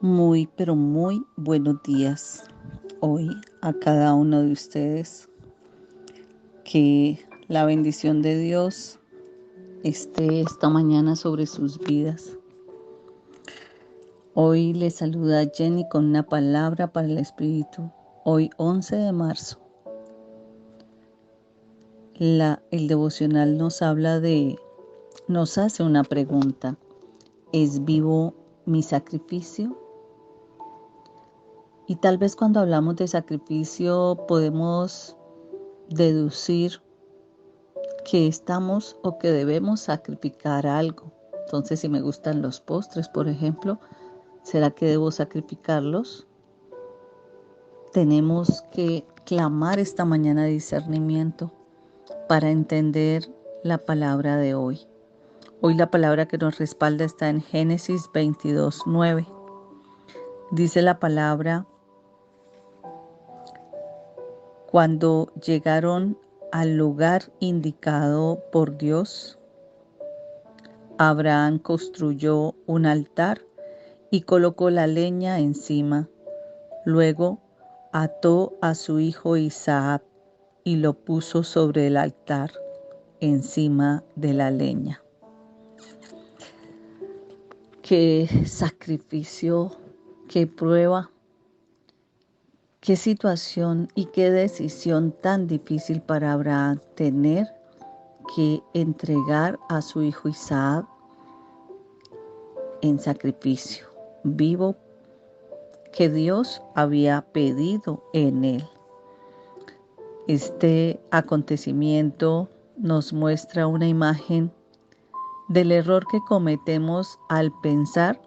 Muy, pero muy buenos días hoy a cada uno de ustedes. Que la bendición de Dios esté esta mañana sobre sus vidas. Hoy les saluda Jenny con una palabra para el Espíritu. Hoy 11 de marzo. El devocional nos hace una pregunta. ¿Es vivo mi sacrificio? Y tal vez cuando hablamos de sacrificio podemos deducir que estamos o que debemos sacrificar algo. Entonces, si me gustan los postres, por ejemplo, ¿será que debo sacrificarlos? Tenemos que clamar esta mañana discernimiento para entender la palabra de hoy. Hoy la palabra que nos respalda está en Génesis 22:9. Dice la palabra: cuando llegaron al lugar indicado por Dios, Abraham construyó un altar y colocó la leña encima. Luego ató a su hijo Isaac y lo puso sobre el altar, encima de la leña. Qué sacrificio, qué prueba, qué situación y qué decisión tan difícil para Abraham tener que entregar a su hijo Isaac en sacrificio vivo que Dios había pedido en él. Este acontecimiento nos muestra una imagen del error que cometemos al pensar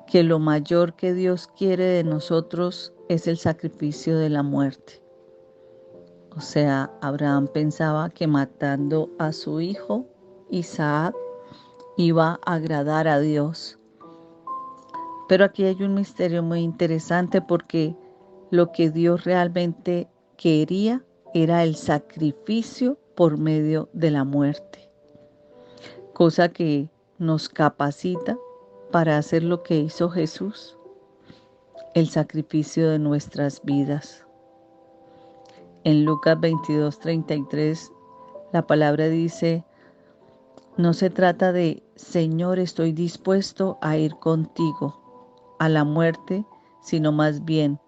que lo mayor que Dios quiere de nosotros es el sacrificio de la muerte. O sea, Abraham pensaba que matando a su hijo Isaac iba a agradar a Dios. Pero aquí hay un misterio muy interesante porque lo que Dios realmente quería era el sacrificio por medio de la muerte, cosa que nos capacita para hacer lo que hizo Jesús, el sacrificio de nuestras vidas. En Lucas 22:33 la palabra dice: no se trata de Señor, estoy dispuesto a ir contigo a la muerte, sino más bien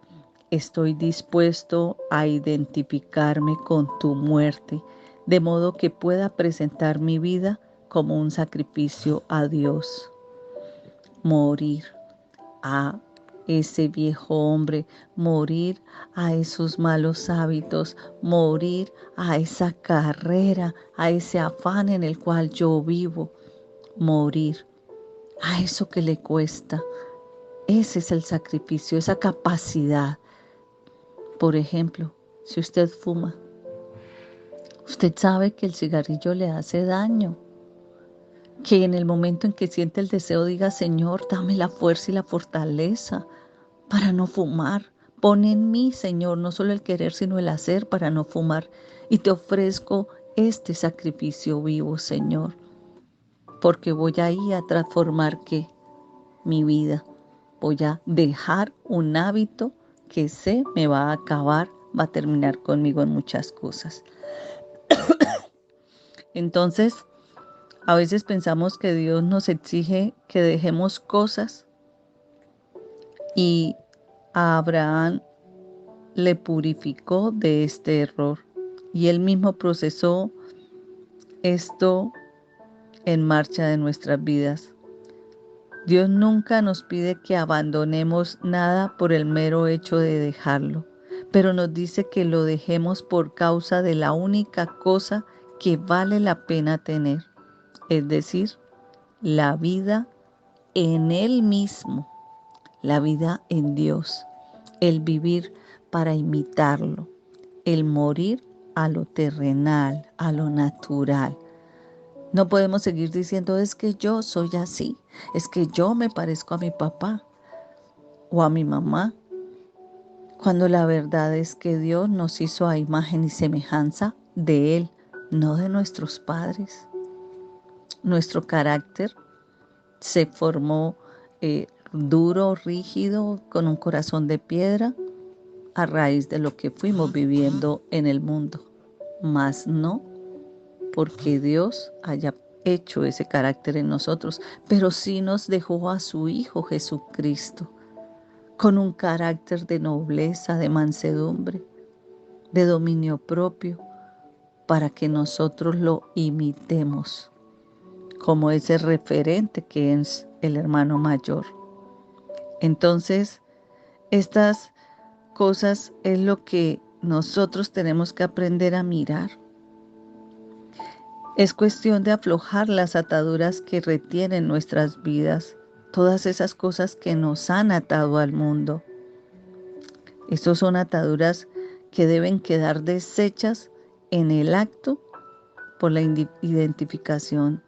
estoy dispuesto a identificarme con tu muerte, de modo que pueda presentar mi vida como un sacrificio a Dios. Morir a ese viejo hombre, morir a esos malos hábitos, morir a esa carrera, a ese afán en el cual yo vivo, morir a eso que le cuesta. Ese es el sacrificio, esa capacidad. Por ejemplo, si usted fuma, usted sabe que el cigarrillo le hace daño, que en el momento en que siente el deseo diga: Señor, dame la fuerza y la fortaleza para no fumar. Pon en mí, Señor, no solo el querer, sino el hacer para no fumar. Y te ofrezco este sacrificio vivo, Señor, porque voy ahí a transformar mi vida. Voy a dejar un hábito que sé me va a acabar, va a terminar conmigo en muchas cosas. Entonces, a veces pensamos que Dios nos exige que dejemos cosas, y a Abraham le purificó de este error y él mismo procesó esto en marcha de nuestras vidas. Dios nunca nos pide que abandonemos nada por el mero hecho de dejarlo, pero nos dice que lo dejemos por causa de la única cosa que vale la pena tener, es decir, la vida en Él mismo, la vida en Dios, el vivir para imitarlo, el morir a lo terrenal, a lo natural. No podemos seguir diciendo: es que yo soy así, es que yo me parezco a mi papá o a mi mamá, cuando la verdad es que Dios nos hizo a imagen y semejanza de Él, no de nuestros padres. Nuestro carácter se formó duro, rígido, con un corazón de piedra, a raíz de lo que fuimos viviendo en el mundo, mas no porque Dios haya hecho ese carácter en nosotros, pero sí nos dejó a su Hijo Jesucristo, con un carácter de nobleza, de mansedumbre, de dominio propio, para que nosotros lo imitemos, como ese referente que es el hermano mayor. Entonces, estas cosas es lo que nosotros tenemos que aprender a mirar. Es cuestión de aflojar las ataduras que retienen nuestras vidas, todas esas cosas que nos han atado al mundo. Estas son ataduras que deben quedar deshechas en el acto por la identificación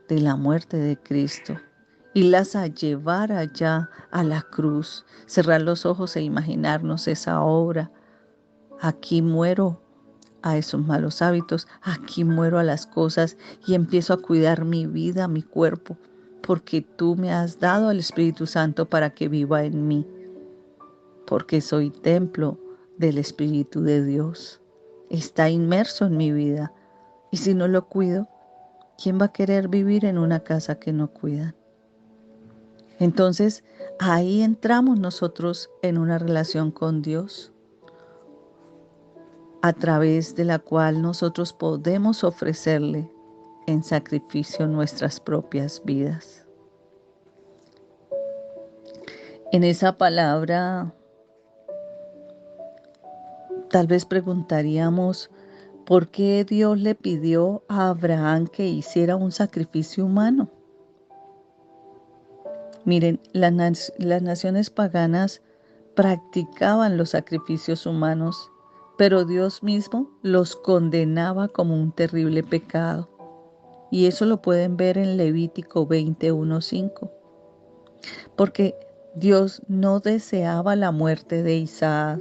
de la muerte de Cristo y las a llevar allá a la cruz, cerrar los ojos e imaginarnos esa obra. Aquí muero a esos malos hábitos, aquí muero a las cosas y empiezo a cuidar mi vida, mi cuerpo, porque tú me has dado al Espíritu Santo para que viva en mí, porque soy templo del Espíritu de Dios. Está inmerso en mi vida y si no lo cuido, ¿quién va a querer vivir en una casa que no cuida? Entonces, ahí entramos nosotros en una relación con Dios, a través de la cual nosotros podemos ofrecerle en sacrificio nuestras propias vidas. En esa palabra, tal vez preguntaríamos, ¿por qué Dios le pidió a Abraham que hiciera un sacrificio humano? Miren, las naciones paganas practicaban los sacrificios humanos, pero Dios mismo los condenaba como un terrible pecado. Y eso lo pueden ver en Levítico 21:5. Porque Dios no deseaba la muerte de Isaac,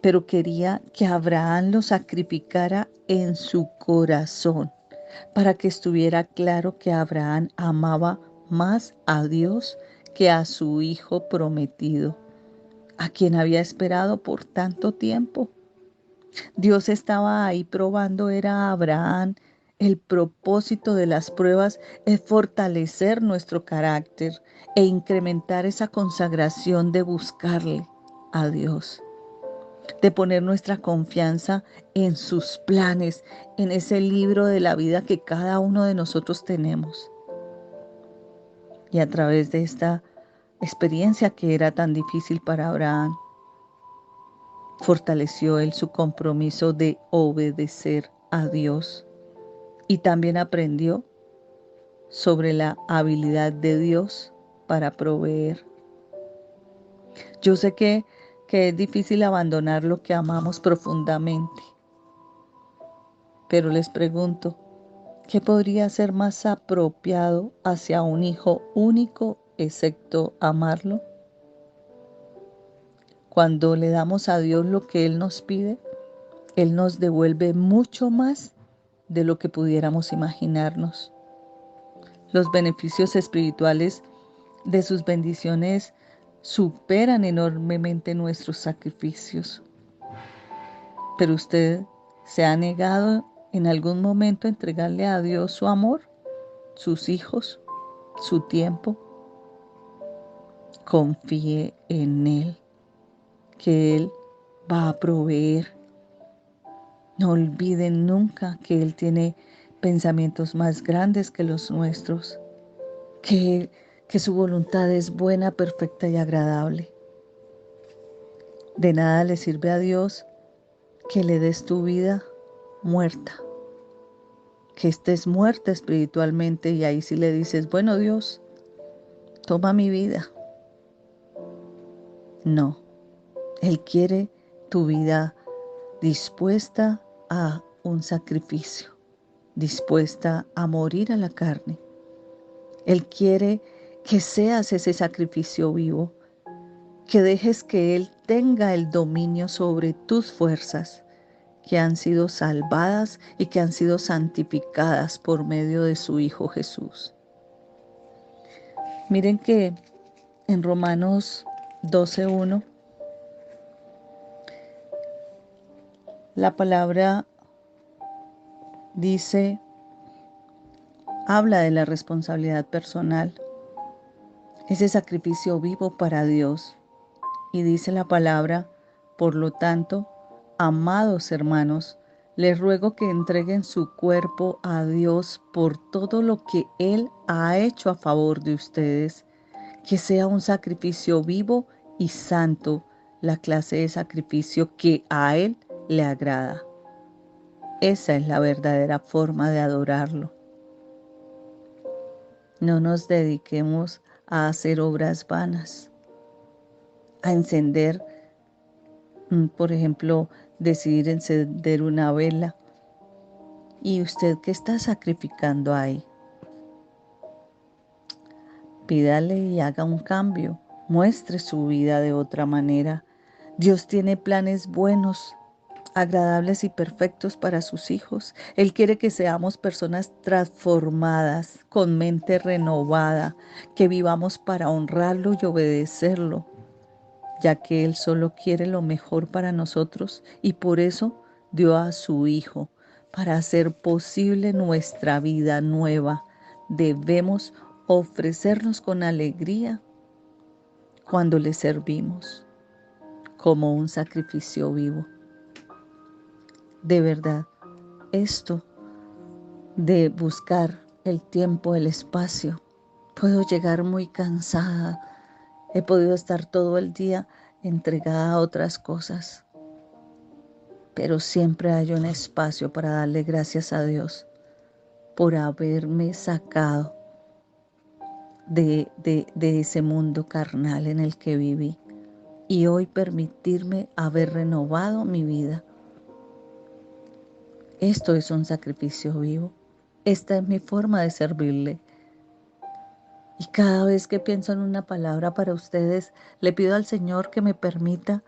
pero quería que Abraham lo sacrificara en su corazón, para que estuviera claro que Abraham amaba más a Dios que a su hijo prometido, a quien había esperado por tanto tiempo. Dios estaba ahí probando, era Abraham. El propósito de las pruebas es fortalecer nuestro carácter e incrementar esa consagración de buscarle a Dios, de poner nuestra confianza en sus planes, en ese libro de la vida que cada uno de nosotros tenemos. Y a través de esta experiencia que era tan difícil para Abraham, fortaleció él su compromiso de obedecer a Dios y también aprendió sobre la habilidad de Dios para proveer. Yo sé que es difícil abandonar lo que amamos profundamente, pero les pregunto, ¿qué podría ser más apropiado hacia un hijo único excepto amarlo? Cuando le damos a Dios lo que Él nos pide, Él nos devuelve mucho más de lo que pudiéramos imaginarnos. Los beneficios espirituales de sus bendiciones superan enormemente nuestros sacrificios. Pero usted se ha negado en algún momento a entregarle a Dios su amor, sus hijos, su tiempo. Confíe en Él, que Él va a proveer. No olviden nunca que Él tiene pensamientos más grandes que los nuestros, que su voluntad es buena, perfecta y agradable. De nada le sirve a Dios que le des tu vida muerta, que estés muerta espiritualmente y ahí sí le dices, bueno Dios, toma mi vida. No, Él quiere tu vida dispuesta a un sacrificio, dispuesta a morir a la carne. Él quiere que seas ese sacrificio vivo, que dejes que Él tenga el dominio sobre tus fuerzas, que han sido salvadas y que han sido santificadas por medio de su Hijo Jesús. Miren que En Romanos 12:1, la palabra dice, habla de la responsabilidad personal, ese sacrificio vivo para Dios. Y dice la palabra, por lo tanto, amados hermanos, les ruego que entreguen su cuerpo a Dios por todo lo que Él ha hecho a favor de ustedes, que sea un sacrificio vivo y santo, la clase de sacrificio que a Él le agrada. Esa es la verdadera forma de adorarlo. No nos dediquemos a hacer obras vanas, a encender, por ejemplo, decidir encender una vela. ¿Y usted qué está sacrificando ahí? Pídale y haga un cambio. Muestre su vida de otra manera. Dios tiene planes buenos, agradables y perfectos para sus hijos. Él quiere que seamos personas transformadas, con mente renovada, que vivamos para honrarlo y obedecerlo, ya que Él solo quiere lo mejor para nosotros y por eso dio a su Hijo, para hacer posible nuestra vida nueva. Debemos ofrecernos con alegría cuando le servimos, como un sacrificio vivo. De verdad, esto de buscar el tiempo, el espacio, puedo llegar muy cansada. He podido estar todo el día entregada a otras cosas, pero siempre hay un espacio para darle gracias a Dios por haberme sacado de ese mundo carnal en el que viví y hoy permitirme haber renovado mi vida. Esto es un sacrificio vivo. Esta es mi forma de servirle. Y cada vez que pienso en una palabra para ustedes, le pido al Señor que me permita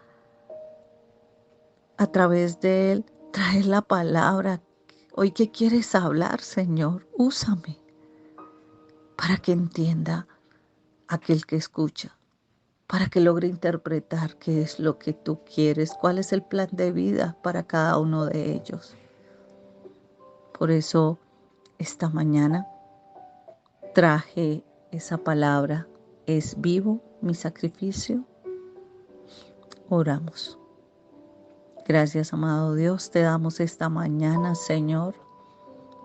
a través de Él traer la palabra. Hoy, ¿qué quieres hablar, Señor? Úsame para que entienda aquel que escucha, para que logre interpretar qué es lo que tú quieres, cuál es el plan de vida para cada uno de ellos. Por eso, esta mañana traje esa palabra. ¿Es vivo mi sacrificio? Oramos. Gracias, amado Dios, te damos esta mañana, Señor,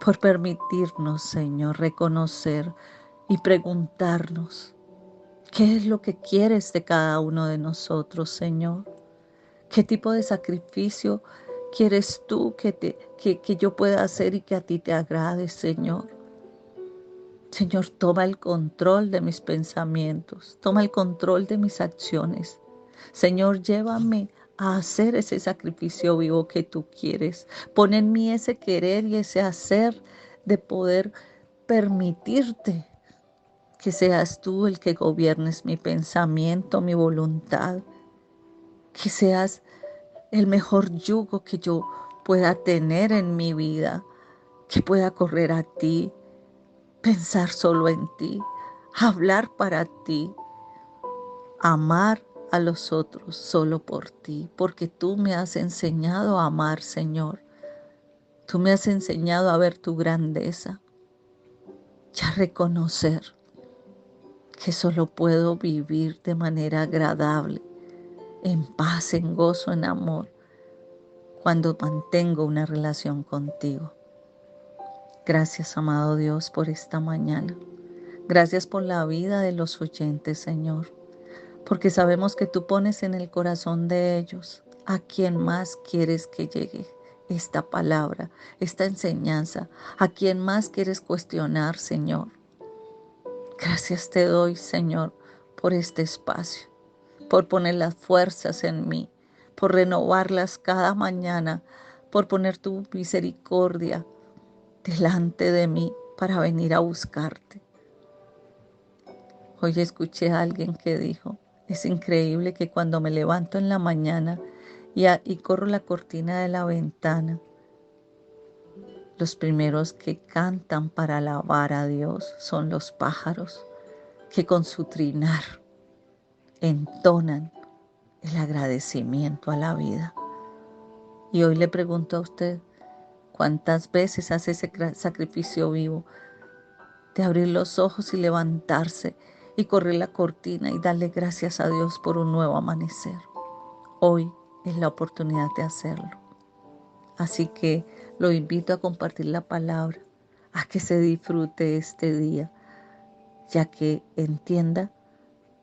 por permitirnos, Señor, reconocer y preguntarnos qué es lo que quieres de cada uno de nosotros, Señor. ¿Qué tipo de sacrificio quieres tú que yo pueda hacer y que a ti te agrade, Señor? Señor, toma el control de mis pensamientos, toma el control de mis acciones. Señor, llévame a hacer ese sacrificio vivo que tú quieres. Pon en mí ese querer y ese hacer de poder permitirte que seas tú el que gobiernes mi pensamiento, mi voluntad, que seas el mejor yugo que yo pueda tener en mi vida, que pueda correr a ti, pensar solo en ti, hablar para ti, amar a los otros solo por ti, porque tú me has enseñado a amar, Señor. Tú me has enseñado a ver tu grandeza y a reconocer que solo puedo vivir de manera agradable, en paz, en gozo, en amor, cuando mantengo una relación contigo. Gracias, amado Dios, por esta mañana. Gracias por la vida de los oyentes, Señor, porque sabemos que tú pones en el corazón de ellos a quien más quieres que llegue esta palabra, esta enseñanza, a quien más quieres cuestionar, Señor. Gracias te doy, Señor, por este espacio, por poner las fuerzas en mí, por renovarlas cada mañana, por poner tu misericordia delante de mí para venir a buscarte. Hoy escuché a alguien que dijo, es increíble que cuando me levanto en la mañana y corro la cortina de la ventana, los primeros que cantan para alabar a Dios son los pájaros, que con su trinar entonan el agradecimiento a la vida. Y hoy le pregunto a usted, ¿cuántas veces hace ese sacrificio vivo de abrir los ojos y levantarse y correr la cortina y darle gracias a Dios por un nuevo amanecer? Hoy es la oportunidad de hacerlo. Así que lo invito a compartir la palabra, a que se disfrute este día, ya que entienda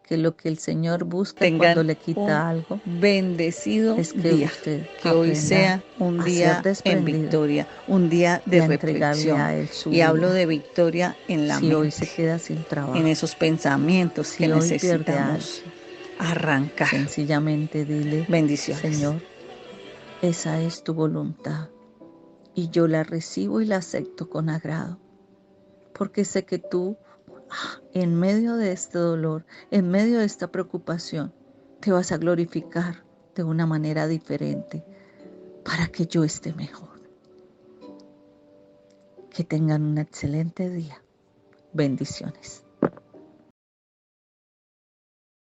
que lo que el Señor busca cuando le quita algo bendecido es que día, usted que hoy aprenda sea un a ser día en desprendido victoria, un día y de a entregarle reflexión. a Él su Y hablo vida. de victoria en la Si hoy se mente, queda sin en trabajo, esos pensamientos que si hoy pierde algo, necesitamos arrancar. sencillamente dile, Bendiciones. Señor, esa es tu voluntad y yo la recibo y la acepto con agrado, porque sé que tú, en medio de este dolor, en medio de esta preocupación, te vas a glorificar de una manera diferente para que yo esté mejor. Que tengan un excelente día. Bendiciones.